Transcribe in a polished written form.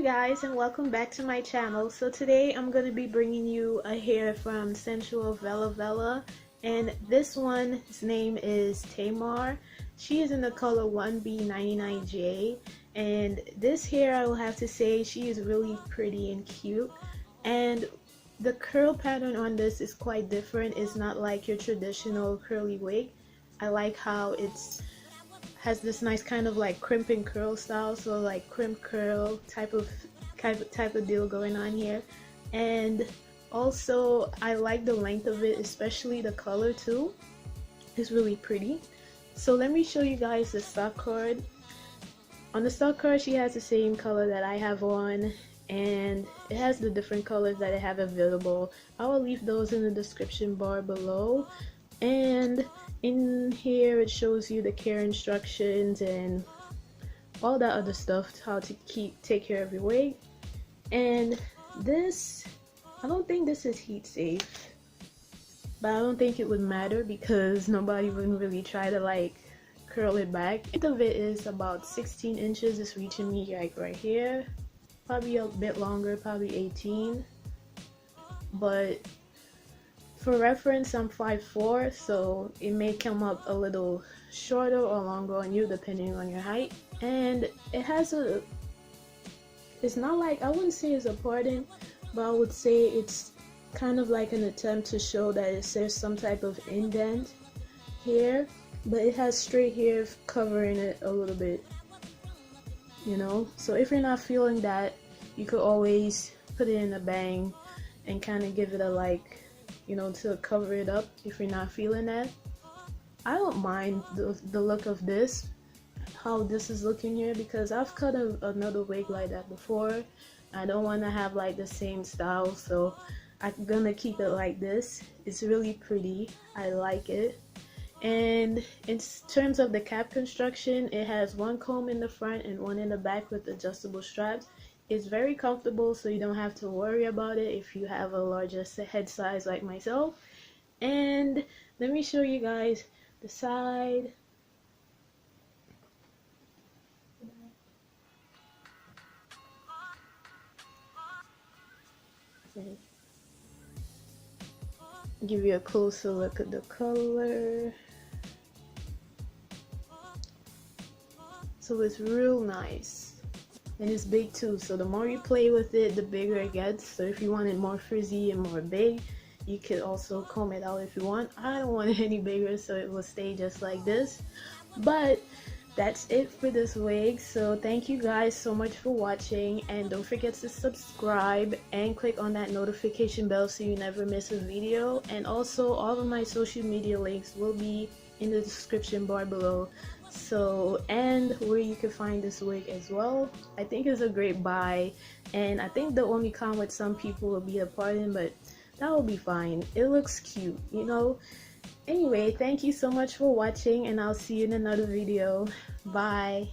guys, and welcome back to my channel. So today I'm going to be bringing you a hair from Sensual Vella Vella, and this one's name is TAMAR. She is in the color 1B99J, and this hair, I will have to say, she is really pretty and cute, and the curl pattern on this is quite different. It's not like your traditional curly wig. I like how has this nice kind of like crimp and curl style, so like crimp curl type of deal going on here. And also I like the length of it, especially the color too. It's really pretty. So let me show you guys the stock card. On the stock card, she has the same color that I have on, and it has the different colors that I have available. I will leave those in the description bar below. And in here it shows you the care instructions and all that other stuff, how to take care of your wig. And this, I don't think this is heat safe, but I don't think it would matter because nobody would really try to like curl it back. The length of it is about 16 inches. It's reaching me like right here, probably a bit longer, probably 18, but for reference, I'm 5'4", so it may come up a little shorter or longer on you depending on your height. And it has it's not like, I wouldn't say it's a parting, but I would say it's kind of like an attempt to show that there's some type of indent here, but it has straight hair covering it a little bit, you know. So if you're not feeling that, you could always put it in a bang and kind of give it a like, you know, to cover it up if you're not feeling that. I don't mind the look of this, how this is looking here, because I've cut another wig like that before. I don't want to have like the same style, so I'm gonna keep it like this. It's really pretty, I like it. And in terms of the cap construction, it has one comb in the front and one in the back with adjustable straps. It's very comfortable, so you don't have to worry about it if you have a larger head size like myself. And let me show you guys the side. Give you a closer look at the color. So it's real nice. And it's big too, so the more you play with it, the bigger it gets. So if you want it more frizzy and more big, you could also comb it out if you want. I don't want it any bigger, so it will stay just like this. But that's it for this wig. So thank you guys so much for watching, and don't forget to subscribe and click on that notification bell so you never miss a video. And also all of my social media links will be in the description bar below, so, and where you can find this wig as well. I think it's a great buy, and I think the only con with some people will be the parting, but that will be fine. It looks cute, you know. Anyway, thank you so much for watching, and I'll see you in another video. Bye.